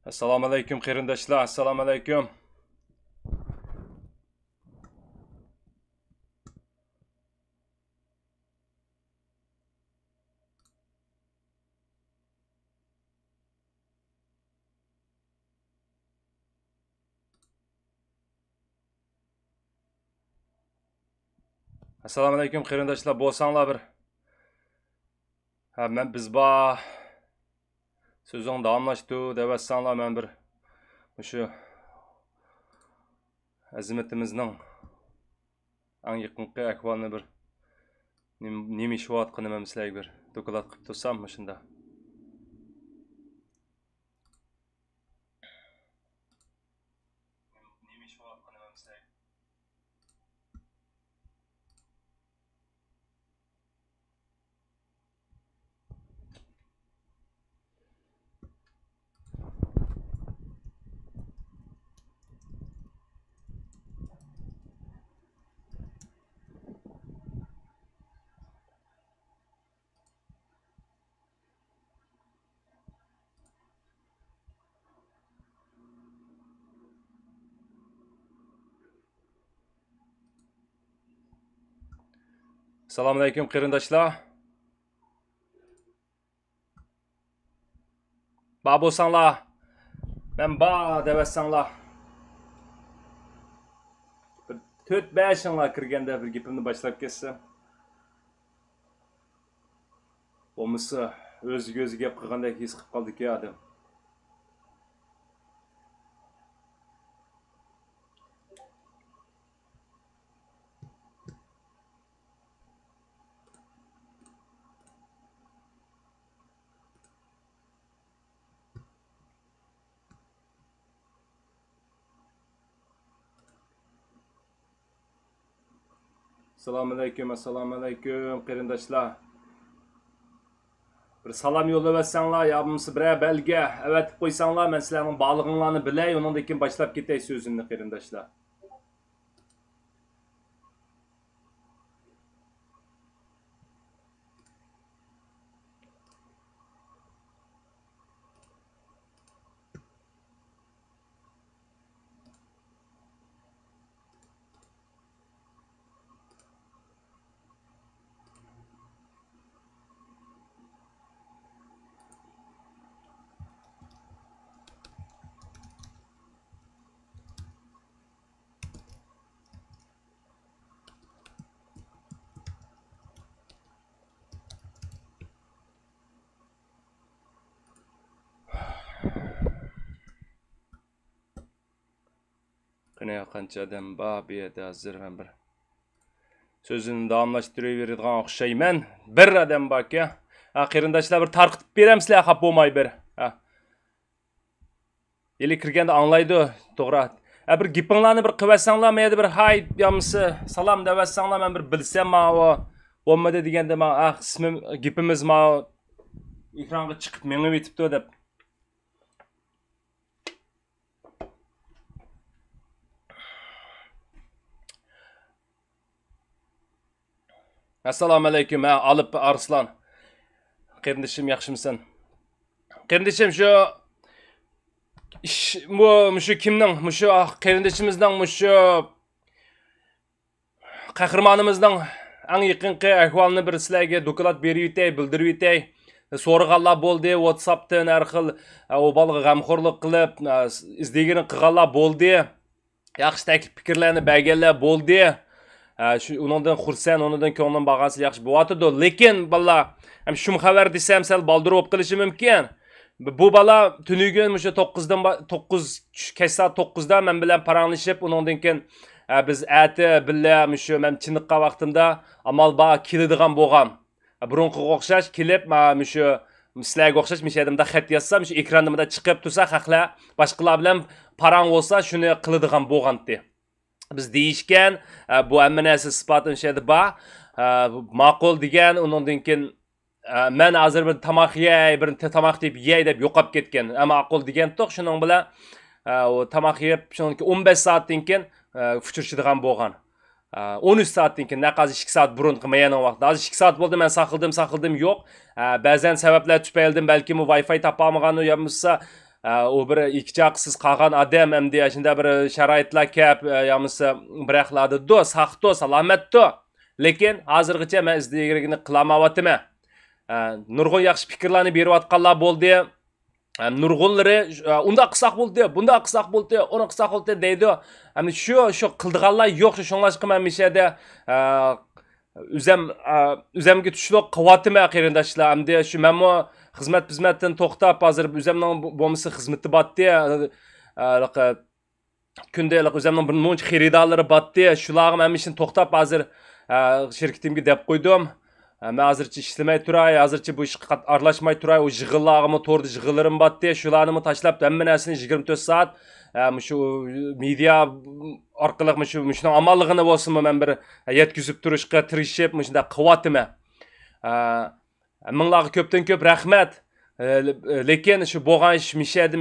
Assalomu alaykum qarindoshlar, assalomu alaykum. Assalomu alaykum qarindoshlar, bo'lsanglar bir. Men biz ba so'zing davomlashdi devatsanglar, men bir shu azimatimizning eng yaqinqi ahvolini bir nima ish qilayotganini sizlarga bir doklad qilib tursam shunda. Assalomu alaykum qarindoshlar. Ba bo'lsanglar, men ba devatsanglar. 4-5 yillar kirganda bir gapimni boshlab ketsam. Bo'lmasa o'ziga gap qilgandek his qilib qoldik-ku adam. Assalomu alaykum qarindoshlar. Bir salam yo'llaversanglar, yo bo'lmasa biror belga avatib qo'ysanglar, men sizlarning borlig'inglarni bilay, undan keyin boshlab ketay so'zimni qarindoshlar. Qanday qancha odam bor bu yerda hozir men bir so'zini davomlashtirib o'xshayman. Bir odam bor-ku. Qarindoshlar bir tarqitib beramsizlar, xap bo'lmay bir. Yeli kirganda anglaydi, to'g'ri. Bir gapinglarni bir qilvatsanglar, men bir hay yomisi salom devatsanglar, men bir bilsam o bo'lmadi deganda men ismim gapimiz ekronga chiqib menga yetibdi deb. Assalomu alaykum, Alip Arslan. Qarindoshim, yaxshimisan? Qarindoshim, shu kimning? Shu qarindoshimizning, shu qahramonimizning eng yaqinqi ahvolini bir sizlarga doklad berib yetay, bildirib yetay. So'rag'anlar bo'ldi, WhatsAppdan har xil o balga g'amxo'rlik qilib, izdeganini qilganlar bo'ldi. Yaxshi taklif fikrlarni berganlar bo'ldi. Undan xursand, undan ko'nglim bag'asi yaxshi bo'yotdi. Lekin balla, ham shum xabar desam sal baldir bo'lib qilishi mumkin. Bu bala tunugun shu 9 kech soat 9da men bilan paranglashib, undan keyin biz ati billa shu men chiniqqan vaqtimda amal ba keladigan bo'lgan. Burunqiga o'xshash kelib, shu sizlarga o'xshash mishadimda xat yozsam, shu ekranda chiqib tursa, haqlar boshqalar bilan parang bo'lsa, shuni qiladigan bo'lgandi. Biz deyishgan, bu hamma narsa isbotini shedi ba, ma'qul degan, undan keyin men hozir bir tomoq yey, bir tomoq deb yey deb yo'qolib ketgan. Ma'qul degan to'q, shuning bilan o tomoq yeb, shundan keyin 15 soatdan keyin fuchirishadigan bo'lgan. 13 soatdan keyin naqazi 2 soat burun qilmagan vaqtda. Hozir 2 soat bo'ldi, men saqildim yo'q. Ba'zan sabablar tufaylidan balki bu Wi-Fi topolmagan yo bo'lmasa o bir ikkichaqsiz qolgan odam hamda shunda bir sharoitlar kap yamisa biraqladi do saqto salomatdo lekin hozirgacha men izdeygini qilolmayapman. Nurg'un yaxshi fikrlarni berayotganlar bo'ldi. Nurg'unlari unda qilsak bo'ldi, bunda qilsak bo'ldi, uni qilsak bo'ldi deydi. Hamda shu qildiganlar yo'q, shunlashqa men mishada üzemge tushliq qilyapman qarindoshlar. Hamda shu menmo xizmatdan to'xtab hozir o'zimning bo'lmasa xizmati batdi. Kundalik o'zimning bir muncha xaridorlari batdi. Shularga men ishni to'xtab hozir shirkatimga deb qo'ydim. Men hozircha ishlamay turay, hozircha bu ishga aralashmay turay. O yig'inlarga to'rda yig'inlarim batdi. Shularni tashlab hamma narsani 24 soat shu media orqali shuni amalligini bo'lsinmi men bir yetkazib turishga tirishib shunda qilyapman. Minglarga ko'pdan ko'p rahmat. Lekin shu bo'lgan ish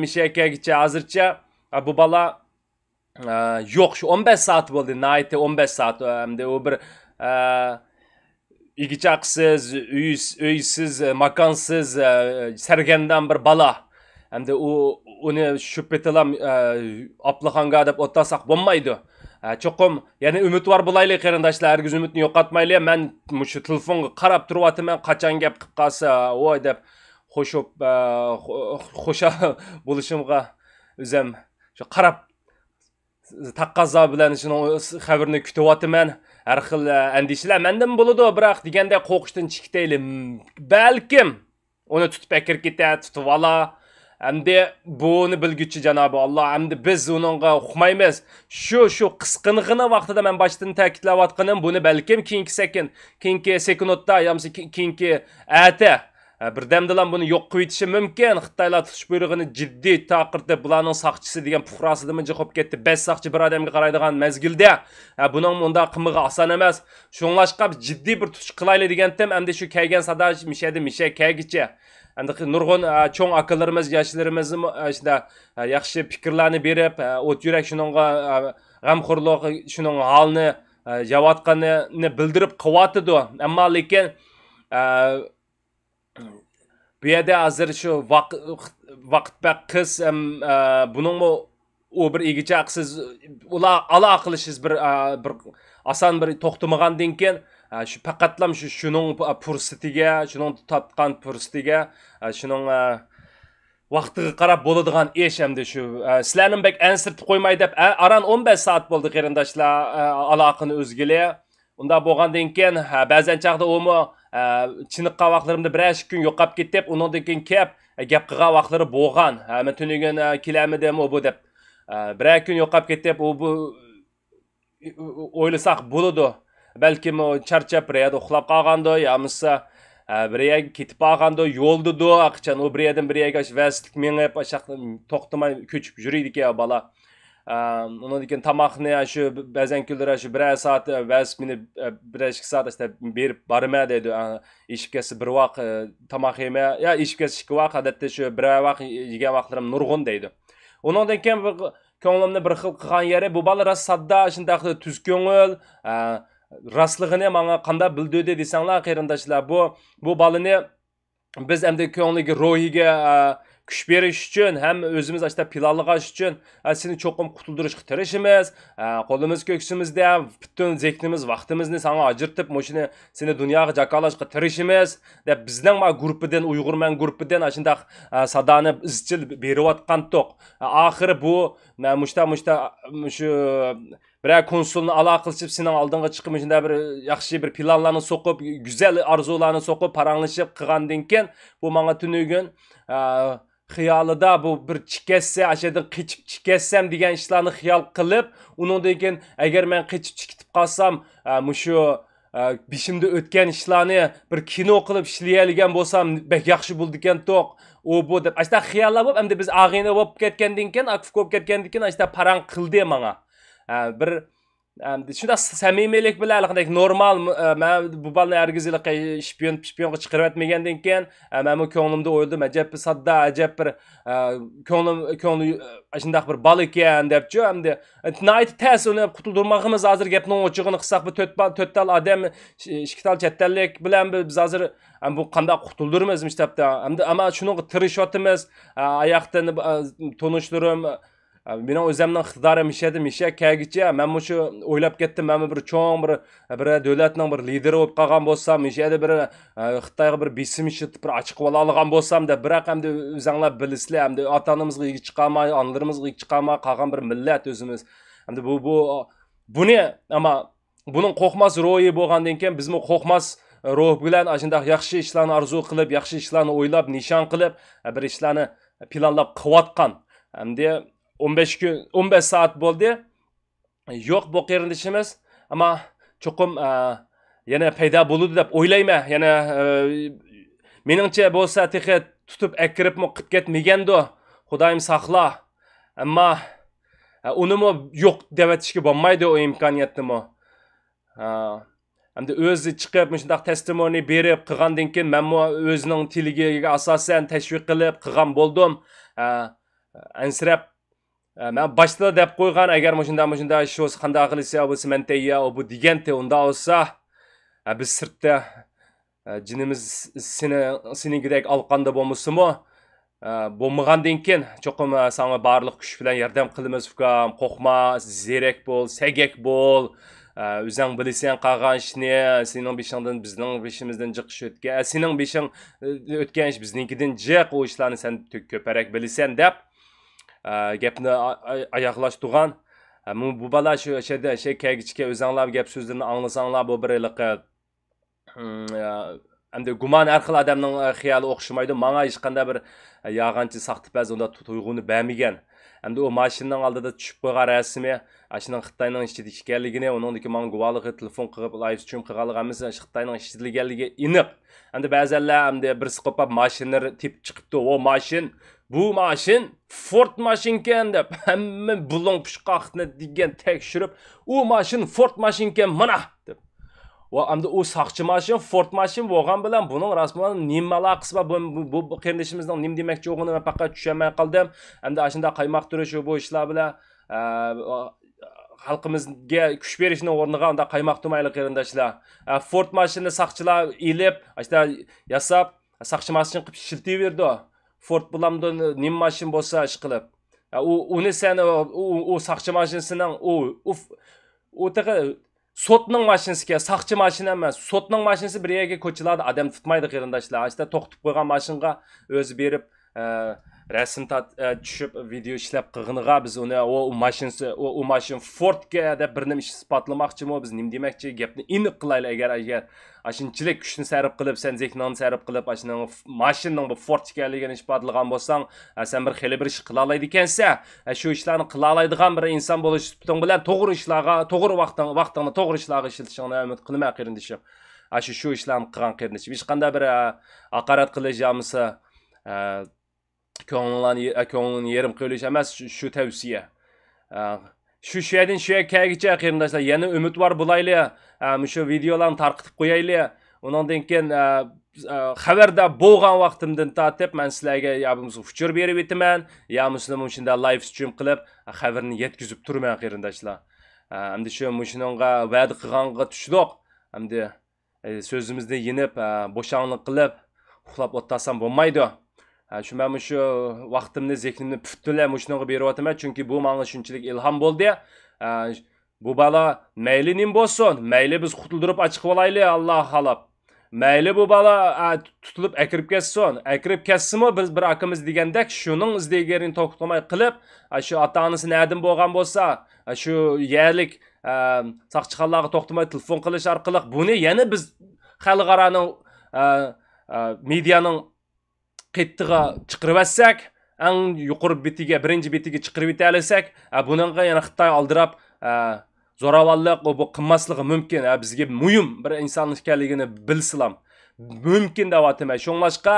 mishakagicha hozircha bu bola yo'q, shu 15 soat bo'ldi, night 15 soat. Hamda u bir igichaqsiz, uysiz, makonsiz, sargandan bir bola. Hamda uni shu petalam aplaxonga deb o'tasak bo'lmaydi. Cho'qim, ya'ni umidvor bo'laylik qarindoshlar, hargiz umidni yo'qotmaylik. Men shu telefonga qarab turyapman, qachon gap qilib qolsa, voy deb xo'sha bo'lishimga o'zim shu qarab taqozo bilan shuni xabarni kutyapman. Har xil andishalar mendan bo'ladi, biroq deganda qo'rqishdan chiqdayli. Balkim uni tutib akir ketadi, tutib ola. Hamda buni bilguchi Janobi Alloh, hamda biz uningga uqmaymiz. Shu qisqingina vaqtida men boshdan ta'kidlayotganim buni balkim keyingi sekundda yoki keyingi ata birdamdilan buni yo'q qo'yitishi mumkin. Xitoylar tutish buyrug'ini jiddiy taqirtib, bularning saqchisi degan puxrosidimi jiqib ketdi. 5 saqchi bir odamga qaraydigan mezgilda buning bunda qimig'i oson emas. Shunlashqa jiddiy bir tutish qilaylik degandim. Hamda shu kelgan sada misha kelgicha. Hamda nurg'un cho'ng akalarimiz, yoshlarimiz shunda yaxshi fikrlarni berib, o't yurak shuningga g'amxo'rlik shuning holini javotganini bildirib qilyotdi. Ammo lekin bu yerda hozir shu vaqt qis buning u bir egichaqsiz ular aloqalashsiz bir oson bir to'xtamagandan keyin shu faqatlam shuning fursatiga, shuning topgan fursatiga, shuning vaqtiga qarab bo'ladigan ish hamda shu sizlarning bek ansirtib qo'ymay deb aran 15 soat bo'ldi qarindoshlar aloqani o'zgili. Unda bo'lgandan keyin ba'zan chaqda o'mi chiniqqan vaqtlarimda bir kun yo'qolib ketib, undan keyin kelib gap qilgan vaqtlari bo'lgan. Men tunugun kelamidem o bu deb bir kun yo'qolib ketib, u bu o'ylasak bo'ladi. Balkim o charchab bir yerda uxlab qolgandi, yo'misa bir yerga ketib qolgandi, yo'ldidu, aqchan o bir yerdan bir yerga vasitlik menib, to'xtamay ko'chib yuriydi ekan bola. Ondan keyin tamoqni shu ba'zan kunlar shu 1 soat vas meni 1-2 soat işte berib borma deydi. Eshikasi bir vaqt tamoq yema, ya eshikasi 2 vaqt, odatda shu 1 vaqt yegan vaqtlarim nurg'un deydi. Ondan keyin ko'nglimni bir xil qilgan yeri bu bola rost sadda shunday tuz ko'ngil, rostligini menga qanday bildirdi desanglar qarindoshlar, bu bolani biz hamda ko'ngliga, rohiga kuch berish uchun ham o'zimiz ashta planlash uchun seni cho'qim qutuldirishga tirishimiz, qo'limiz ko'ksimizda butun zehnimiz, vaqtimizni sana ajirtib, moshini seni dunyoga jakolashga tirishimiz deb bizning guruhidan, Uyg'urman guruhidan ashunda sadani izchil berayotgan to'q. Oxiri bu shu bir konsulni aloqalashib sening oldinga chiqib shunda bir yaxshi bir planlarni so'qib, go'zal orzularni so'qib, paranglashib qilgandan keyin bu menga tunugun xiyolida bu bir chikassa, ashadan qechib chikassam degan ishlarni xiyol qilib, undan keyin agar men qechib chikitib qolsam, shu beshimda o'tgan ishlarni bir kino qilib ishlayolgan bo'lsam, bek yaxshi bo'ldi ekan to'q. U bu deb ashta xiyollar bo'lib, endi biz ag'ina bo'lib ketgandan keyin, aktif bo'lib ketgandan keyin ashta parang qildi menga. Bir Shunda samimiylik bilan qanday normal men bu balni argizlik shpionga chiqarib etmagandan keyin men bu ko'nglimda o'yladim ajab sadda ajab bir ko'nglim shundaq bir bal ekan debchi hamda night test uni qutuldirmog'imiz hozir gapning ochiqini qilsak bu to'rttal odam ikkital chettallik bilan biz hozir bu qanday qutuldirmiz debdi hamda ammo shunga tirishyapmiz oyoqdan tanishtirim mening o'zimning iqtidorim misha kagicha men shu o'ylab ketdim men bir cho'ng bir davlatning bir lideri bo'lib qolgan bo'lsam mishada bir xitoyga bir besim ishitib bir ochiq ola olgan bo'lsam deb biroq hamda o'zinglar bilasizlar hamda ota onamizga ega chiqolmay onalarimizga ega chiqolmay qolgan bir millat o'zimiz hamda buni ammo buning qo'rqmas ro'yi bo'lgandan keyin bizmi qo'rqmas ruh bilan shunday yaxshi ishlarni orzu qilib yaxshi ishlarni o'ylab nishon qilib bir ishlarni planlab qilayotgan hamda 15 saat bo'ldi. Yo'q bu qarindishimiz, ammo cho'qim yana paydo bo'ladi deb o'ylayman. Yana meningcha bo'lsa teqi tutib akiribmi qilib ketmagando. Xudoyim saqla. Ammo unimi yo'q deb aytishga bo'lmaydi o imkoniyatnimi. Hamda o'zi chiqib shundaq testimony berib qilgandan keyin men o'zining tiliga asosan tashviq qilib qilgan bo'ldim. Ansirab men boshda deb qo'ygan agar shunda ish bo'lsa qanday qilsa bu sementayya bu deganda unda olsa biz sirtda jinimiz seningidek alqanda bo'lmasimi bo'lmagandan keyin cho'qim sana barliq kuch bilan yordam qilamiz ukam qo'rqma zerek bo'l sagak bo'l o'zing bilasan qolgan ishni sening beshingdan bizning beshimizdan jiqish o'tgan sening beshing o'tgan ish biznikidan jiq o ishlarni sen ko'parak bilasan deb gapni oyoqlashtirgan bu bala shu kagichga o'zinglar gap so'zlarini anglasanglar bu bir endi gumon har xil odamning xiyoli o'xshamaydi menga hech qanday bir yog'anchi saxtipaz unda tuyg'uni bermagan endi u mashinaning oldida tushib qo'ygan rasmi shuning xitoyning ichida ekanligini uningdagi man guvohlik telefon qilib live stream qilganligimiz xitoyning ichidaligi aniq endi ba'zanlar endi bir siqib mashinalar tip chiqibdi o mashin bu mashin Ford mashinkan deb hamma bulon pushqoqni degan tekshirib u mashin Ford mashinkan mana deb va endi u saqchi mashin Ford mashin bo'lgan bilan buning rasman nima aloqasi bor bu qarindishimizning nim demoqchi o'g'ini men faqat tushunmay qoldim endi shunda qaymoq turish bu ishlar bilan xalqimizga kuch berishning o'rniga unda qaymoq turmayli qarindoshlar Ford mashinani saqchilar ilib yasab saqchi mashin qilib shiltayverdi Ford bulamda nim mashin bo'lsa ish qilib uni sen u saqchi mashinasining u taqa sotning mashinasiga saqchi mashina emas sotning mashinasi bir yerga ko'chalarda odam tutmaydi qarindoshlar asta to'xtatib qo'ygan mashinga o'zi berib rasm tushib video ishlab qilganiga biz uni u mashin Fordga deb bir nima ish isbotlamoqchimi biz nim demoqchi gapni aniq qilaylik agar shunchalik kuchni sarf qilib sen zehningni sarf qilib mashinning bu Ford ekanligini isbotlagan bo'lsang sen bir xili bir ish qila oladi ekansan shu ishlarni qila oladigan bir inson bo'lishing bilan to'g'ri ishlarga to'g'ri vaqtingni to'g'ri ishlarga ishlatishingni umid qilaman qarindishim shu ishlarni qilgan qarindishim hech qanday bir haqorat qilish yomisa ko'ngilni yerim qo'yish emas shu tavsiya shu yerdan shu yergacha qarindoshlar yana umidvor bo'laylik shu videolarni tarqitib qo'yaylik undan keyin xabarda bo'lgan vaqtimdan tortib men sizlarga yo uchur berib o'taman yo muslim shunda live stream qilib xabarni yetkazib turman qarindoshlar endi shunga va'da qilganga tushdik endi so'zimizni yenib bo'shanlik qilib uxlab o'ttasam bo'lmaydi shu men shu vaqtimni zehnimni butunlay shunga beryapman chunki bu menga shunchalik ilhom bo'ldi bu bala mayli nim bo'lsin mayli biz qutuldirib chiqib olaylik Alloh xolab mayli bu bala tutilib akirib ketsinmi biz bir akamiz degandek shuning izdegarini to'xtamay qilib shu ota onasi nadim bo'lgan bo'lsa shu yerlik saqchixonlarga to'xtamay telefon qilish orqali buni yana biz xalqaroning medianing qettiga chiqirib etsak eng yuqori betiga birinchi betiga chiqirib etalasak buningga yana Xitoy oldirab zo'ravonlik bu qilmasligi mumkin bizga muhim bir inson ekanligini bilsilam mumkin deyapman shunglashqa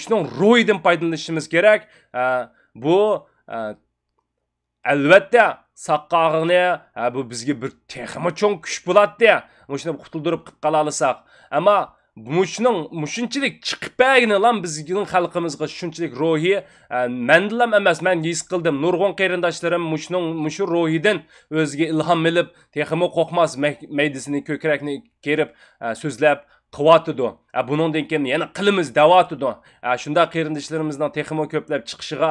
shuning ro'yidan foydalanishimiz kerak bu albatta saqqağını, bu bizga bir texmi cho'ng kuch bo'ladi. Mushuni qutuldirib qilib qala olsak. Ammo mushunchalik chiqib bagini lan bizning xalqimizga shunchalik ruhiy mendilam emas, men his qildim. Nurg'un qarindoshlarim mushu ruhidan o'ziga ilhom olib, texmi qo'rqmas maydisini ko'krakni kerib so'zlab qilyotidi. Buningdan keyin yana qilimiz davatidi. Shunda qarindoshlarimizning texmi ko'plab chiqishiga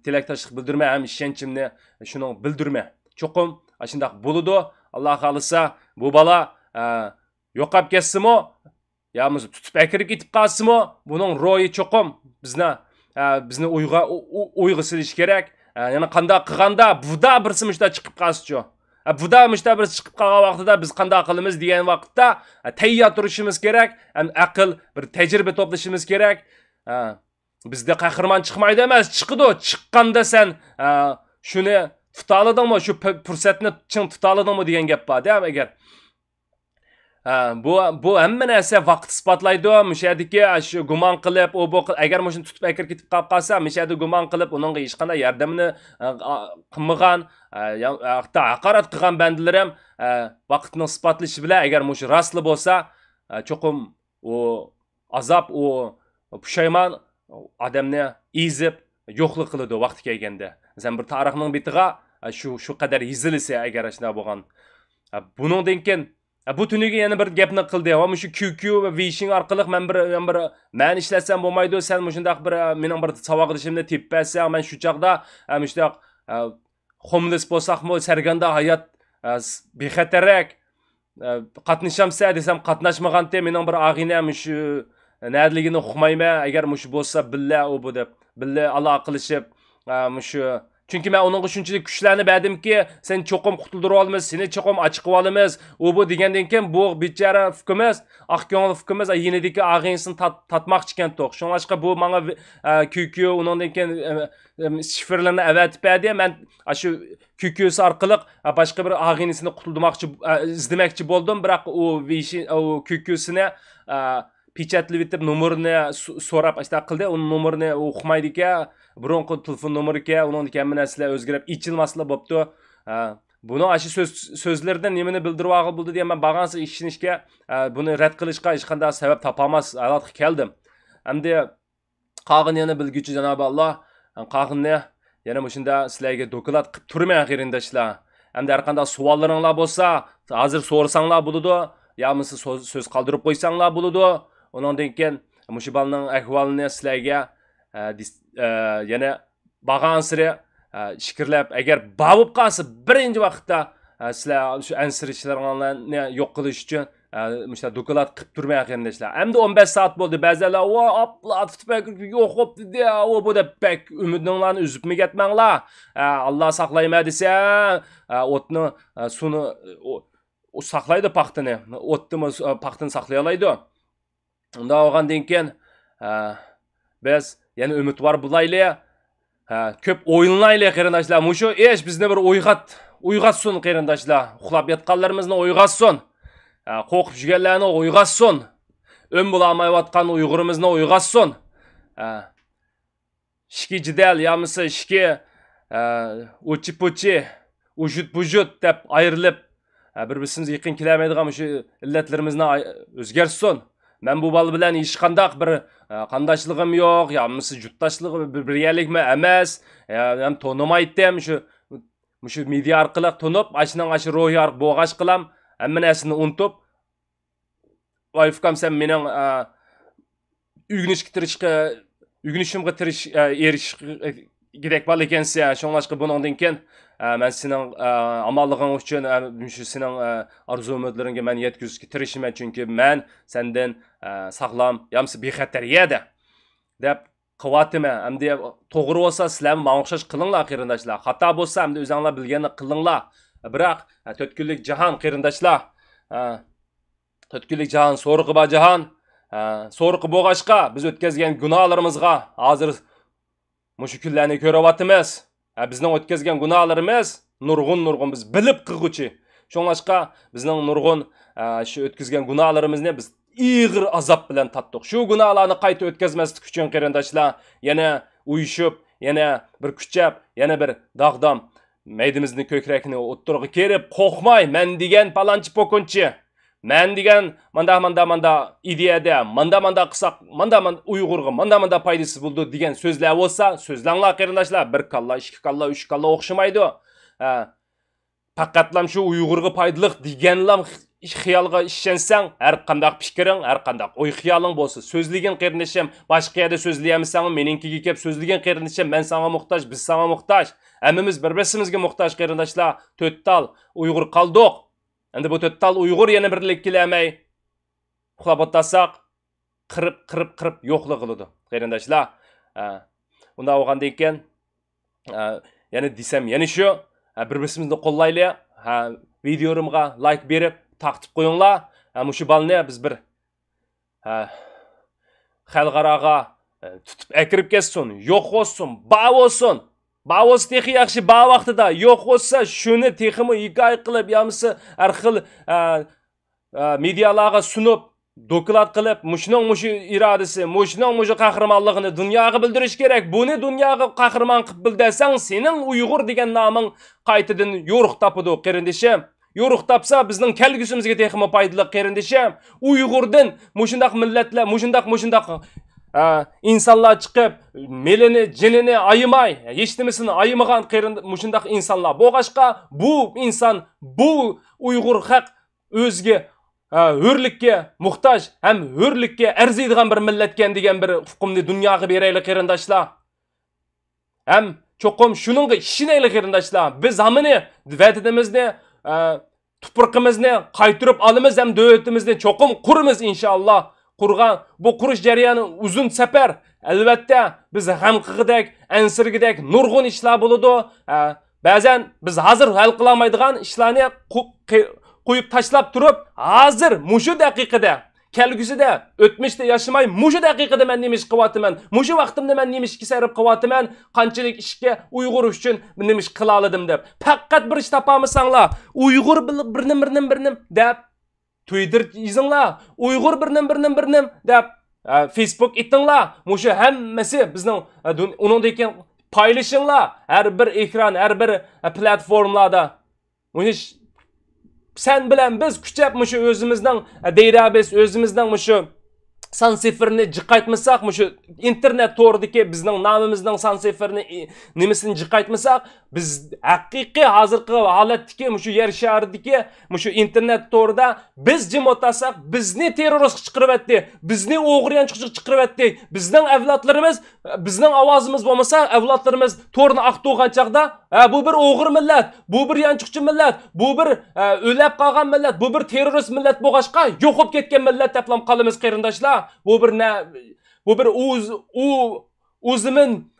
tilakdoshlik bildirmay, ham ishonchimni shuni bildirmay. Cho'qim shunday bo'ladi. Alloh xolisa bu bola yo'qab ketsimi, yo'qmi tutib akirib ketib qolsimi, buning ro'yi cho'qim bizni o'yga silish kerak. Yana qanday qilganda buda birsi mushta chiqib qolsa-chi. Buda mushta bir chiqib qolgan vaqtida biz qanday qilamiz degan vaqtda tayyor turishimiz kerak. Aql, bir tajriba to'plashimiz kerak. Bizda qahramon chiqmaydi emas, chiqdi. Chiqqanda sen shuni tuta oladingmi, shu fursatni chin tuta oladingmi degan gap bor-da, agar bu hamma narsa vaqt isbotlaydi. Mushadiki shu gumon qilib, agar mushuni tutib akir ketib qolsa, mushada gumon qilib, uningga hech qanday yordamini qilmagan, hatto haqorat qilgan bandalar ham vaqtni isbotlashi bilan agar mush rostli bo'lsa, cho'qim u azob, u pushaymon odamni ezib yo'qlik qiladi vaqti kelganda. Sen bir tarixning bitiga shu qadar yezilsa agar shunday bo'lgan. Buningdan keyin bu tuniga yana bir gapni qildi. Va shu QQ va Wishing orqali men ishlatsam bo'lmaydi, sen shundaq bir mening bir savoqdishimni teppasan, men shu chaqda shundaq homeless bo'lsaqmi, sarganda hayot bexatarroq qatnashamsa desam qatnashmaganda mening bir og'inam shu nadligini uqmayman. Agar mush bo'lsa billa u bu deb billa aloqa qilishib shu. Chunki men uningga shunchalik kuchlanib edimki, sen cho'qim qutuldirib olamiz, seni cho'qim ochiqib olamiz. U bu degandan keyin bu bechara fikimiz, oq ko'ngil fikimiz yenidagi og'insini tatmoqchi ekan to'q. Shunlashqa bu menga QQ uningdan keyin shifrlarni avatib berdi. Men shu QQ'si orqali boshqa bir og'inisini qutuldirmoqchi, izlamoqchi bo'ldim, biroq u QQ'sini pechatlab etib nomerini so'rab qildi. Uning nomerini o'qimaydi ekan. Burunqi telefon nomeriga, uning hamma narsalar o'zgarib, ichilmaslar bo'pti. Buni shu so'zlardan nimani bildirib olgan bo'ldi degan men bag'ansiz ishonishga, buni rad qilishga hech qanday sabab topolmas holatga keldim. Endi qog'in yana bilguchi Janob Alloh, qog'inni yana shunda sizlarga doklad qilib turmay qarindoshlar. Endi har qanday savollaringlar bo'lsa, hozir so'rasanglar bo'ladi, yo'qmi so'z qoldirib qo'ysanglar bo'ladi. Undan keyin shu bolaning ahvolini sizlarga yana bag'ansiri fikrlab, agar babib qolsa birinchi vaqtda sizlar shu ansirishlarni yo'q qilish uchun mushta doklad qilib turmay qarindoshlar. Endi 15 soat bo'ldi. Ba'zilar yo'q dedi, u bu deb bak umidinglarni uzibmi ketmanglar. Alloh saqlayma desa, o'tni suvni saqlaydi paxtini. O'tni paxtini saqlay oladi. Unda olgandan keyin biz yani umidvor bo'laylik. Ko'p o'yinlaylik qarindoshlar. Mushu ish bizni bir uyg'atsin qarindoshlar. Uxlab yotganlarimizni uyg'atsin. Qo'rqib yurganlarni uyg'atsin. Bo'lolmayotgan uyg'urimizni uyg'atsin. Ishki jidal yamisi ishki uchi-puchi, ujut deb ayrilib bir-birimizga yaqin kelmaydigan shu illatlarimizni o'zgarsin. Men bu bol bilan hech qanday bir qandashligim yo'q, yo'qmi jutdashligim birgalikmi emas, ham tonimaydim, shu media orqali tonib, shu ro'yi orqali bo'g'ash qilam, hamma narsani unutib, vayfkam sen mening uyg'unishimga erish kerak bo'l ekansan, shunlashqa buningdan keyin men sening amalliging uchun shu sening arzu-umidlaringga men yetkazishga tirishman, chunki men sendan saqlam, yamsi bexatar edi deb quvvatiman. Endi to'g'ri bo'lsa sizlar menga o'xshash qilinglar qarindoshlar. Xato bo'lsa endi o'zinglar bilganini qilinglar. Biroq 4 kunlik jahon qarindoshlar, 4 kunlik jahon so'rg'i bor jahon, so'rg'i bo'lg'ashqa biz o'tkazgan gunohlarimizga hozir mushu kunlarni ko'ryapmiz. Bizning o'tkazgan gunohlarimiz nurg'un biz bilib qilguchi. Shunlashqa bizning nurg'un shu o'tkazgan gunohlarimizni biz ig'ir azob bilan tatdiq. Shu gunohlarni qayta o'tkazmaslik uchun qarindoshlar yana uyushib, yana bir kuchab, yana bir dog'dom meydimizni ko'krakni o'ttirg'i kelib, qo'rqmay, men degan palonchi po'kunchi, men degan manda ideyada, manda qilsak, manda Uyg'urga manda foydasi bo'ldi degan so'zlar bo'lsa, so'zlanglar qarindoshlar, bir kalla, ikki kalla, uch kalla o'xshamaydi. Faqatlam shu Uyg'urga foydali deganlar xiyolga ishensang, har qanday fikring, har qanday o'y xiyoling bo'lsa, so'zligin qarindishim, boshqa yerda so'zlayamsanmi, meningkiga kelib so'zligan qarindishim, men sana muhtoj, biz sana muhtoj. Hammamiz bir-birimizga muhtoj qarindoshlar. To'rttal Uyg'ur qoldik. Endi bu to'rttal Uyg'ur yana birlik kelamay, uxlab o'tsaq, qirib yo'qlik qiladi qarindoshlar. Unda o'g'andan keyin yana desam, yana shu bir-birimizni qo'llaylik. Videomga like berib, taqtib qo'yinglar. Mushu balni biz bir xalqaraga tutib akirib ketsin, yo'q bo'lsin, ba bo'lsin. Ba bo'lsa texi yaxshi, ba vaqtida yo'q bo'lsa, shuni teximi hikoya qilib, yamisi har xil medialarga sunib, doklad qilib, mushu irodasi, mushu qahramonligini dunyoga bildirish kerak. Buni dunyoga qahramon qilib bildirsang, sening Uyg'ur degan noming qaytadan yo'ruq topadi, qarindishim. Yo'ruq topsa bizning kelgusimizga texmi foydali qarindishim. Uyg'urdan mushundaq millatlar, mushundaq insonlar chiqib, melini, jinini ayımay, yeshtimisini ayımagan mushundaq insonlar bo'lg'ashqa, bu inson, bu Uyg'ur haq o'zga hurlikka muhtoj, ham hurlikka arziydigan bir millatkan degan bir hukmni dunyoga beraylik qarindoshlar. Ham cho'qim shuningga ishonaylik qarindoshlar. Biz hamini va'damizni, tuproqimizni qaytirib olamiz, ham davlatimizni cho'qim quramiz inshaalloh. Bu qurish jarayoni uzun safar. Albatta biz hamqig'idek, ansirgidek nurg'un ishlar bo'ladi. Ba'zan biz hozir hal qila olmaydigan ishlarni qo'yib tashlab turib, hozir mushu daqiqada, kelgusida, o'tmishda yashamay, mushu daqiqada men nima ish qilyapman? Mushu vaqtimda men nima ishga sarf qilyapman? Qanchalik ishga Uyg'ur uchun nima ish qila oldim deb. Faqat bir ish topamizsanglar, Uyg'ur birnim deb Twitter izinglar, Uyg'ur birnim deb Facebook itinglar. Mushu hammasi bizning uningdagi paylaşinglar. Har bir ekran, har bir platformalarda. Sen bilen biz küçep mushu o'zimizning database, o'zimizning mushu son siferini jiqaytmasak, mushu internet to'g'ridagi bizning nomimizning son siferini nimasini jiqaytmasak, biz haqiqiy hozirgi holatdagi mushu yer sharidagi mushu internet to'g'rida biz jim o'tasak, bizni terrorist chiqaryapti, bizni o'g'riyanchiq chiqaryapti, bizning avlodlarimiz, bizning ovozimiz bo'lmasa, avlodlarimiz to'g'rini aqto'g'an chaqda, bu bir o'g'ir millat, bu bir yanchiqchi millat, bu bir o'lab qolgan millat, bu bir terrorist millat bo'lg'ashqa yo'qib ketgan millat deb qolamiz qarindoshlar. Bu bir o'zimin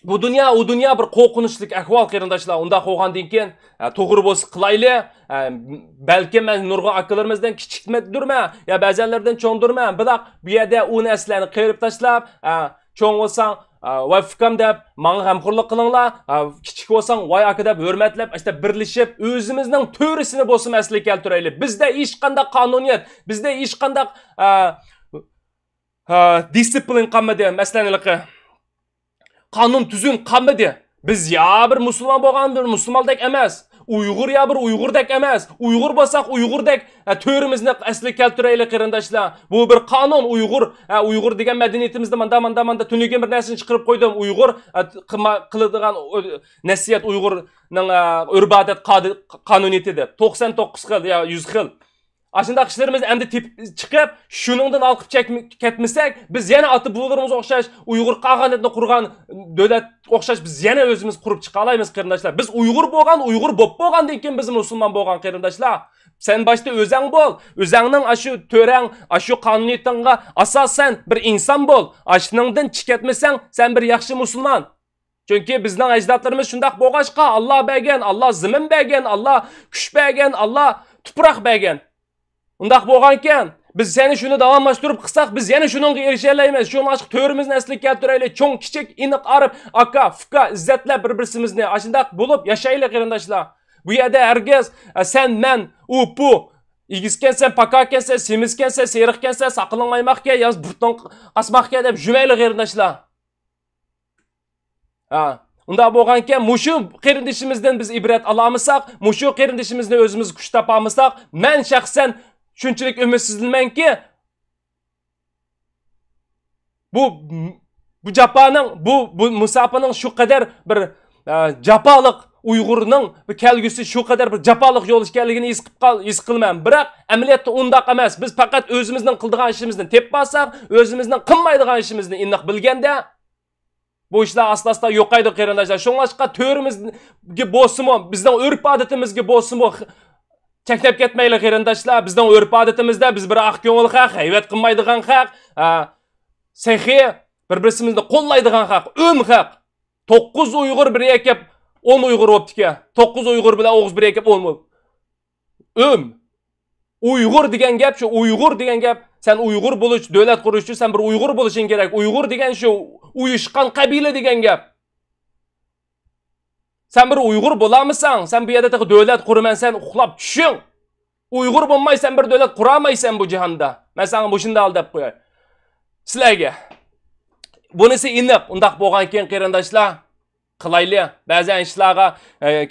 bu dünya bir qo'rqinchli ahvol qarindoshlar. Unda qo'ygandan keyin to'g'ri bo'lsa qilayli. Balki men nurg'un akalarimizdan kichikmadurma, ya ba'zanlardan cho'ngdirma. Biroq bu yerda u narsalarni qirib tashlab, cho'ng bo'lsang voy fikam deb menga g'amxo'rlik qilinglar, kichik bo'lsang voy aka deb hurmatlab, işte birlashib o'zimizning to'risini bo'lsa maslik keltiraylik. Bizda hech qanday qonuniyat, bizda hech qanday disiplin qolmadi, masalanki qonun tuzum qolmadi. Biz ya bir musulmon bo'lgan bir musulmondek emas, Uyg'ur ya bir Uyg'urdek emas. Uyg'ur bo'lsak Uyg'urdek to'rimizni asli keltiraylik qarindoshlar. Bu bir qonun. Uyg'ur degan madaniyatimizda manda tunigan bir narsani chiqarib qo'ydim. Uyg'ur qiladigan nasiyat Uyg'urning urf-odat qonuniyati deb 99 xil ya 100 xil. Aşındaq işlerimiz endi chiqib, shuningdan olqib ketmasak, biz yana oti bularimiz o'xshash, Uyg'ur qog'anatni qurgan davlat o'xshash biz yana o'zimiz qurib chiqa olamiz qarindoshlar. Biz Uyg'ur bo'lib bo'lgandan keyin biz musulmon bo'lgan qarindoshlar. Sen başta o'zing bo'l. O'zingning ashu to'rang, ashu qonuniyatingga asosan bir inson bo'l. Ashuningdan chiqatmasang, sen bir yaxshi musulmon. Chunki bizning ajdodlarimiz shundaq bo'lg'ashqa, Alloh bergan, Alloh zimin bergan, Alloh kuch bergan, Alloh tuproq bergan. Undaq bo'lgankan, biz seni shuni davomlashtirib qilsak, biz yana shuningga erisha olamiz. Shuni ochiq to'rimizni asliga keltiraylik. Cho'ng, kichik, iniq, arib, aka, fuka, izzatlab bir-birimizni ashundaq bo'lib yashaylik qarindoshlar. Bu yerda herkes sen, men, u, bu, igizkensen, pakakensen, semizkensen, seriqkensen, saqlanmaymoqqa, yoz burton qasmoqqa deb jumaylik qarindoshlar. Unda bo'lganken, mushu qarindishimizdan biz ibrat olamizsak, mushu qarindishimizni o'zimiz kuch topamizsak, men shaxsan shunchalik umidsizmanki, bu japaning, bu musafining shu qadar bir japaliq Uyg'urning bir kelgusi shu qadar bir japaliq yo'l ekanligini his qilmayman. Biroq amaliyotda undaq emas. Biz faqat o'zimizning qildigan ishimizni teppasak, o'zimizning qilmaydigan ishimizni aniq bilganda bu ishlar asla yo'qaydi qarindoshlar. Shunlashqa to'rimizga bo'lsin-mi, bizning urf-odatimizga bo'lsin-mi, cheklab ketmaylik qarindoshlar. Bizning urf-odatimizda biz bir aq ko'ngil haq, hayvat qilmaydigan haq, sahiy bir-birimizni qo'llaydigan haq, haq. 9 Uyg'ur bir ekib 10 Uyg'ur o'pdiki. 9 Uyg'ur bilan o'g'iz bir ekib 10. Uyg'ur degan gap shu, Uyg'ur degan gap, sen Uyg'ur bo'lish, davlat qurish uchun sen bir Uyg'ur bo'lishing kerak. Uyg'ur degan shu uyushgan qabila degan gap. Sen bir Uyg'ur bo'lamsan, sen bu yerda davlat quraman, sen uxlab tushing. Uyg'ur bo'lmaysan, bir davlat quramaysan bu jahonda. Men sana bu shunda aldab qo'yay. Sizlarga bunisi aniq, undaq bo'lgan keyin qarindoshlar qilayli. Ba'zan ishlarga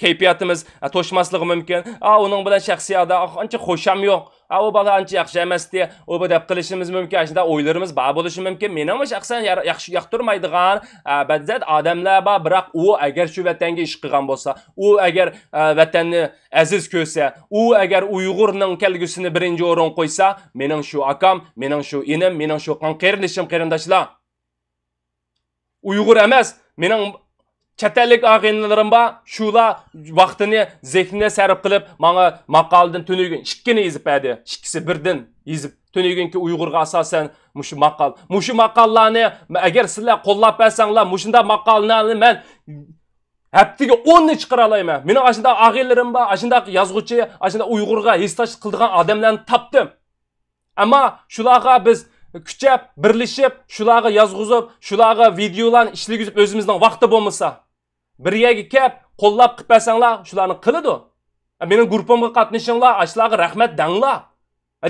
kayfiyatimiz to'shmasligi mumkin. Uning bilan shaxsiyatda ancha xo'sham yo'q. O bola ancha yaxshi emas deya, o bu deb qilishimiz mumkin. Shunda o'ylarimiz bor bo'lishi mumkin. Mening shaxsan yaxshi yoqtirmaydigan ba'zan odamlar bor, biroq u agar shu vatanga ish qilgan bo'lsa, u agar vatanni aziz ko'rsa, u agar Uyg'urning kelgusini birinchi o'rin qo'ysa, mening shu akam, mening shu inim, mening shu qanqarindoshim qarindoshlar. Uyg'ur emas, mening Çetellik ağinlerim ba, şula vaxtını, zehnine sarf qilib, bana maqaldan tönügün, ikkini yezip edi. İkkisi birden yezip, tönügün ki Uyg'urga asasen muşu maqal. Muşu maqallarni, agar sizlar qo'llab bersanlar, mushunda maqallarni men haftaga 10 ni chiqara olayman. Mening ashunda ağinlerim ba, ashunda yozuvchi, ashunda Uyg'urga histosh qildigan odamlarni topdim. Ammo shularga biz kuchab, birlashib, shularga yozg'izib, shularga videolarni ishligizib o'zimizning vaqti bo'lmasa, bir yerga kelib, qo'llab qilib bersanglar, shularni qiladi. Mening guruhimga qatnashinglar, ashlarga rahmat danglar.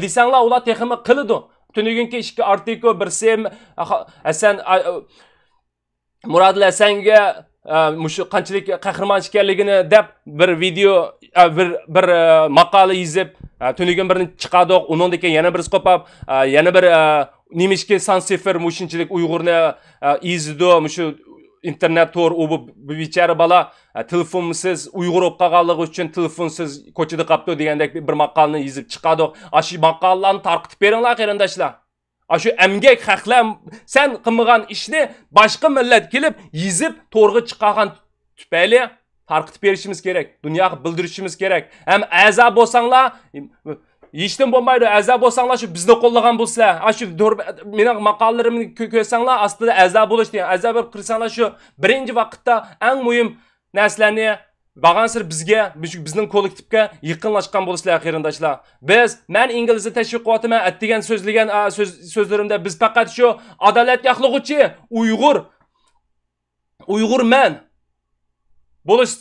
Desanglar, ular texmi qiladi. Tunugunki ikki artikl, bir sem Hasan Murodil Hasanga mushu qanchalik qahramon ekanligini deb bir video, bir maqola yozib, tunugun birini chiqardik, undan keyin yana birisi qopab, yana bir nimishki sansifir mushunchalik Uyg'urni izdi, mushu internet tor u bu bichara bala telefonsiz Uyg'ur bo'lib qolganligi uchun telefonsiz ko'chada qolibdi degandek bir maqolani yozib chiqardik. Shu maqolalarni tarqitib beringlar qarindoshlar. Shu emgak haqlar, sen qilmagan ishni boshqa millat kelib yozib to'rga chiqargan tufayli tarqitib berishimiz kerak. Dunyoga bildirishimiz kerak. Ham a'zo bo'lsanglar, hechdan bo'lmaydi. A'zo bo'lsanglar shu bizni qo'llagan bo'lsa, shu mening maqolalarimni ko'rsanglar, aslida a'zo bo'lish degan. A'zo bo'lib kirsanglar shu birinchi vaqtda eng muhim narsalarni Bağansır bizge, bizning kollektivga yaqinlashgan bo'lishlar qarindoshlar. Men inglizcha tashviq qilyapman, atdigan so'zlagan so'zlarimda biz faqat shu adolat yo'qlig'ichi Uyg'urman bo'lish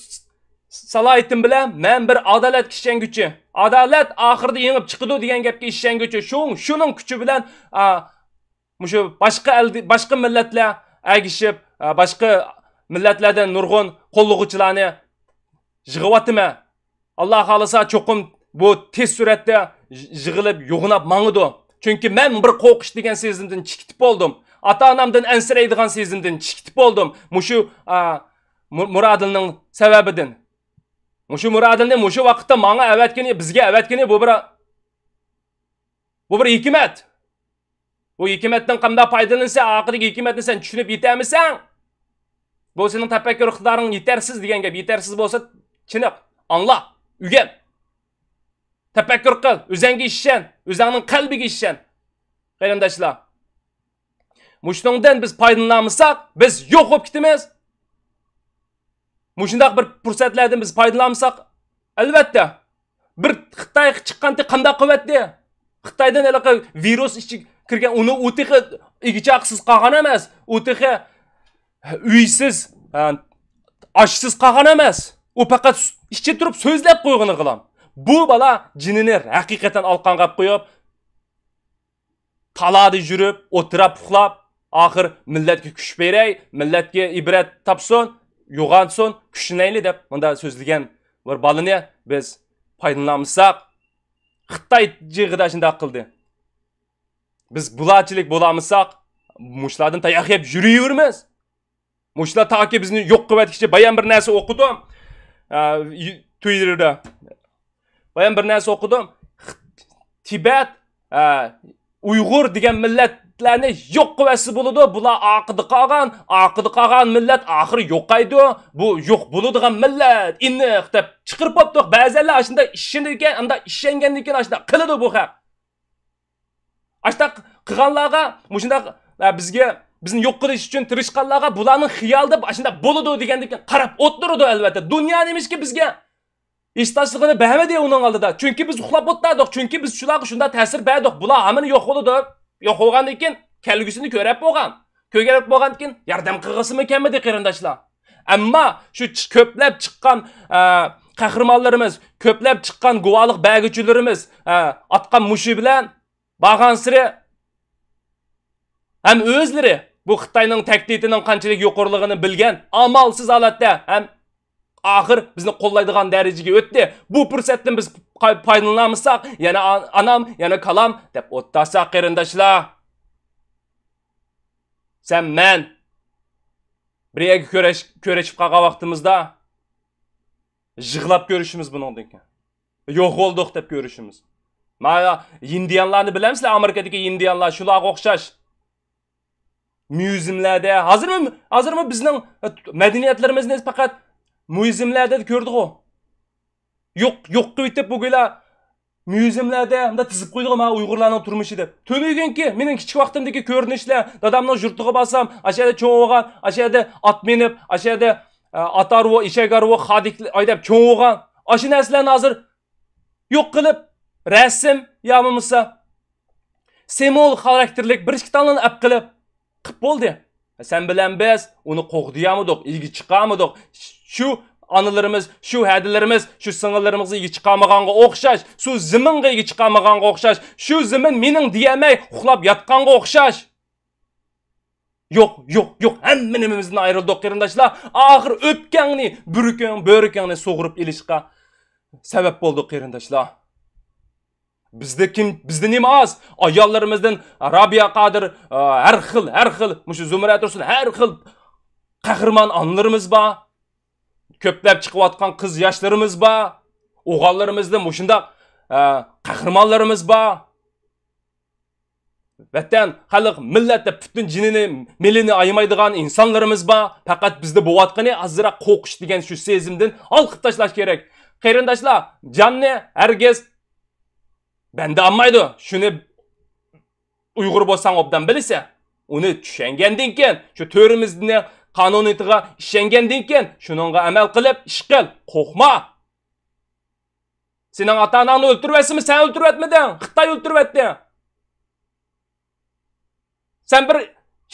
salohiyatim bilan men bir adolat kishanguchi. Adolat oxirida yengib chiqadi degan gapga ishonguchi. Shuning kuchi bilan mushu boshqa millatlar agishib, boshqa millatlardan nurg'un qo'llag'uvchilarni yig'avatma. Allah xolasa cho'qim bu tez suratda yig'ilib, yo'g'inab mang'idi. Chunki men bir qo'rqish degan sezimdan chiqib bo'ldim. Ota-onamdan ansiraydigan sezimdan chiqib bo'ldim. Mushu Murodilning sababidan. Mushu Murodilni mushu vaqtda menga avatgani, bizga avatgani bu bir hikmat. Bu hikmatdan qanday foydalansa, oxirgi hikmatni sen tushunib yetamisan? Bu sening tafakkur iqtidoring yetarsiz degan gap. Yetarsiz bo'lsa, chiniq, angla, ugan. Tafakkur qil, o'zingga ishon, o'zingning qalbiga ishon. Qarindoshlar, mushundan biz foydalanmasak, biz yo'q bo'lib ketamiz. Mushundaq bir fursatlardan biz foydalanmasak, albatta bir Xitoy chiqqanda qanday quvvatli? Xitoydan aloqa virus ichi kirgan, uni o'tiqi igichaqsiz qolgan emas, o'tiqi uysiz, ashsiz qolgan emas. U faqat ishchi turib so'zlab qo'yg'ini qilam. Bu bala jinini haqiqatan alqanqab qo'yib, talada yurib, o'tirib uxlab, oxir millatga kuch beray, millatga ibrat topsin. yo'g'an so'ng kuchinayli deb bunda so'zlagan bir balini biz foydalanmasak, Xitoy jig'ida shunday qildi. Biz bularchilik bo'lamisak, mushlardan tayoq yeb yuraveramiz. Mushlar toki bizni yo'q qilib etkicha bayan bir narsa o'qidim. Twitterda. Bayan bir narsa o'qidim. Tibet, Uyg'ur degan millatlarni yo'q qilasi bo'ladi. Bular aqidi qolgan millat oxiri yo'qaydi. Bu yo'q bo'ladigan millat. Iniq deb chiqirib qo'ydik. Ba'zilar shunda ishini ekan, unda ishlangandan keyin shunda qiladi bu haq. Ashta qilganlarga, mushunda bizga bizni yo'q qilish uchun tirishqanlarga bularning xiyol deb shunda bo'ladi degandan keyin qarab o'tirdi albatta. Dunyo nemishki bizga İştaşlığını bəmedi onun aldıda. Çünkü biz uxlab o'tladik. Çünkü biz shularga shunda ta'sir berdik. Bular hamını yo'q bo'ldi. Yo'q bo'lgandan keyin kelgusini ko'rib bo'lgan. Ko'rib bo'lgandan keyin yordam qilg'isimi ekanmidi qarindoshlar? Ammo shu ko'plab chiqqan qahramonlarimiz, ko'plab chiqqan guvohlik berguchilarimiz atgan mushi bilan borgan siri ham o'zlari bu Xitoyning tahdidinin qanchalik yuqorligini bilgan amalsiz holatda ham ahir bizni qo'llaydigan darajaga o'tdi. Bu fursatdan biz foydalanmasak, yana anam, yana kalam deb o'ttasak qarindoshlar. Sen men birga ko'rishib qolgan vaqtimizda yig'lab ko'rishimiz buningdan keyin. Yo'q bo'ldik deb ko'rishimiz. Mana indianlarni bilamsizlar, Amerikadagi indianlar shularga o'xshash. Muzeumlarda hozirmi bizning madaniyatlarimizni faqat muzeumlarda ko'rdik o. Yo'q qilib bugunlar muzeumlarda unda tizib qo'ydik mana Uyg'urlarning turmushi deb. To'layganki, mening kichik vaqtimdagi ko'rinishlar, dadamning yurtiga borsam, ashada cho'ng'o'g'an, ashada ot minib, ashada atarvo, ishagarvo, xadik aydab cho'ng'o'g'an. Aşı narsalarni hozir yo'q qilib, rasm yomimsa semol xarakterlik bir ikki tanlarni ap qilib bo'ldi. Sen bilan biz uni qo'g'diyamidik, ilgi chiqamidik. Şu analarımız, şu hadilerimiz, şu singillarimizni ilgi chiqamaganga o'xshash, şu ziminga ilgi chiqamaganga o'xshash, şu zimin mening diyamay uxlab yotganga o'xshash. Yo'q, hammamizdan ayrildik qarindoshlar. Oxir o'pganni, bo'rikangni so'g'irib ilishga sabab bo'ldik qarindoshlar. Bizde nima az? Ayollarımızdan Rabia Qadir her xil, mushu Zumra Tursun her xil qahramon anlarımız ba. Köplab chiqayotgan qiz yoshlarimiz ba. O'g'illarımizdan mushunda qahramonlarimiz ba. Vatan, xalq, millatda butun jinini, milini aymaydigan insonlarimiz ba. Faqat bizda bo'layotgani azroq qo'qish degan shu sezimdan olqib tashlash kerak. Qarindoshlar, jonni hargiz bende anmaydi. Shuni Uyg'ur bo'lsang obdan bilsa, uni tushungandan keyin, shu to'rimizni qonuniyatiga ishongandan keyin shuningga amal qilib ish qil, qo'rqma. Sening ota-onangni o'ltiribsizmi, sen o'ltiribmiding? Xitoy o'ltiribdi. Sen bir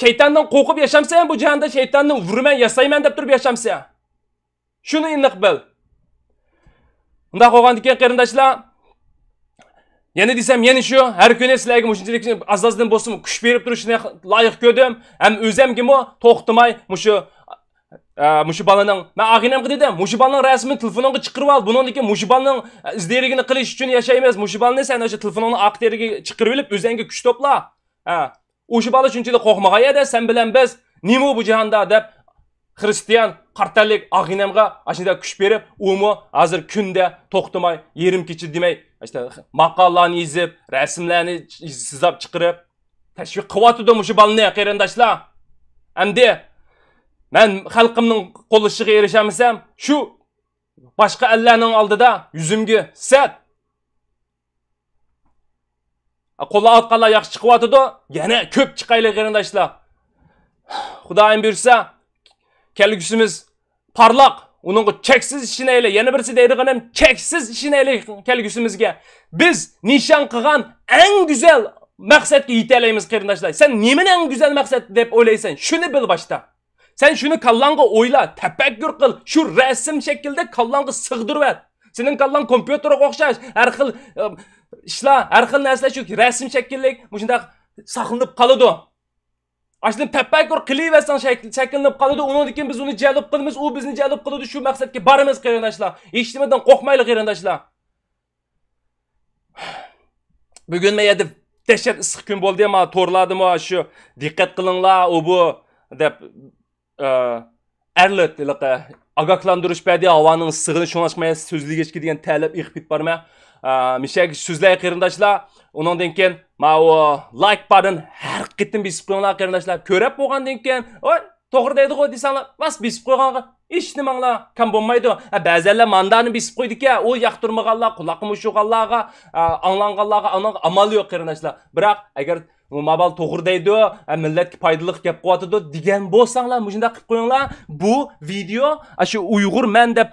shaytondan qo'rqib yashamsan, bu jahonda shaytonni urman, yasayman deb turib yashamsan. Shuni aniq bil. Unda qolgandan keyin qarindoshlar, yana desem, yana shu har kuni sizlarga mushunchalik azazdan bo'lsin kuch berib turishni loyiq ko'rdim. Ham o'zimgimi to'xtamay mushu balaning, men ag'inamga dedim, mushu balaning rasmini telefonimga chiqirib ol. Bundan keyin mushu balaning izderigini qilish uchun yashaymiz. Mushu balani sen o'sha telefoningni aqteriga chiqirib olib, o'zingga kuch to'pla. O'sha bala shunchalik qo'rqmag'ayda, sen bilan biz nima bu jahonda deb Hristiyan qartalik ag'inamga ashunda kuch berib, umi hozir kunda to'xtamay, yerim kechi demay, işte maqollarni yozib, rasmlarni chizib chiqirib, tashviq qilyotdi mushu balni qarindoshlar. Endi men xalqimning qo'lishiga erishamsam, shu boshqa allarning oldida yuzimga sat. Qo'llar otqanlar yaxshi chiqyotdi, yana ko'p chiqayli qarindoshlar. Xudoyim buyursa, kelgusimiz parlaq, uningga cheksiz ishini ayla. Yana birisi deydiganim cheksiz ishini ayla kelgusimizga. Biz nishon qilgan eng go'zal maqsadga yeta olamiz qarindoshlar. Sen nimani eng go'zal maqsad deb o'ylaysan? Shuni bil boshda. Sen shuni kallangga o'yla, tafakkur qil. Shu rasm shaklda kallangga sig'dirib et. Sening kallang kompyuterga o'xshash, har xil ishlar, har xil narsalar shu rasm shakllik, shunda saqlanib qoladi. Aslında teppakur qiliversan shakllanib qoladi. Undan keyin biz uni jalb qilamiz, u bizni jalb qiladi. Shu maqsadga boramiz qarindoshlar. Eshitmadan qo'rqmaylik qarindoshlar. Bugun men yerda dehshat issiq kun bo'ldi, men to'rladim shu diqqat qilinglar, u bu deb alert ogohlantirish berdi, havoning issig'ini sho'ngashmay so'zligechki degan talab iqib borma. Mishak so'zlay qarindoshlar. Undan keyin men o like button har qitim besib qo'yinglar qarindoshlar. Ko'rib bo'lgandan keyin, "Oy, to'g'ri deydi-ku" desanglar, bas besib qo'yganga ish nimanglar kam bo'lmaydi. Ba'zanlar mandani besib qo'ydik-ya, o yoqtirmaganlar, quloqi mushuganlarga, anglanganlarga amal yo'q qarindoshlar. Biroq agar mabal to'g'ri deydi, millatga foydali gap qilyotidi degan bo'lsanglar, shunda qilib qo'yinglar. Bu video shu Uyg'ur men deb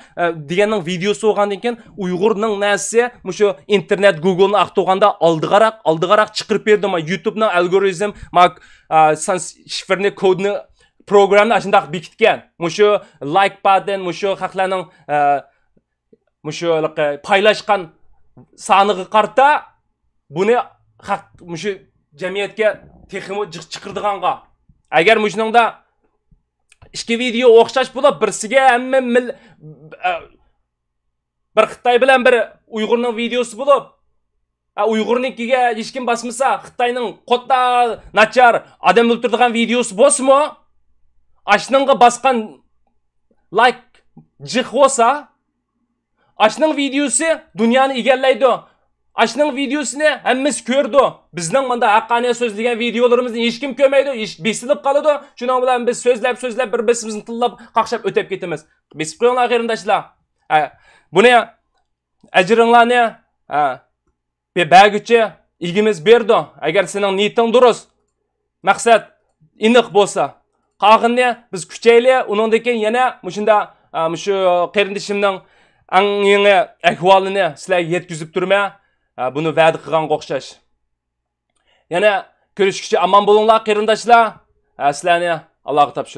deganning videosi bo'lgandan keyin Uyg'urning narsi shu internet Google'ni aqtoganda oldigaroq chiqarib berdim. YouTube'ning algoritm shifrni kodni programni shunday bekitgan. Shu like button, shu xalqlarning shu paylashgan soniga qarta buni shu jamiyatga texmo chiqirdiganga. Agar shuningda ikki video o'xshash bo'lib, birsiga hamma bir Xitoy bilan bir Uyg'urning videosi bo'lib, Uyg'urnikiga hech kim basmasa, Xitoyning qo'tta nachar odam o'ltiradigan videosi bo'lsa-mo, ashninga basgan like jiq bo'lsa, ashning videosi dunyoni egallaydi. Ashning videosini hammasi ko'rdi. Bizning menda haqqoniy so'zlagan videolarimizni hech kim ko'rmaydi, besilib qoladi. Shuning bilan biz so'zlab bir-birimizni tillab qaqshab o'tib ketamiz. Besib qo'yinglar qarindoshlar. Buni ajringlarni bebagicha igimiz berdi. Agar sening niyating durust, maqsad aniq bo'lsa, qog'inni biz kuchaylik. Undan keyin yana shunda shu qarindishimning ang yangi ahvolini sizlarga yetkazib turma. Buni va'da qilganga o'xshash. Yana ko'rishguncha aman bo'linglar qarindoshlar. Sizlarni Allohga topshirdim.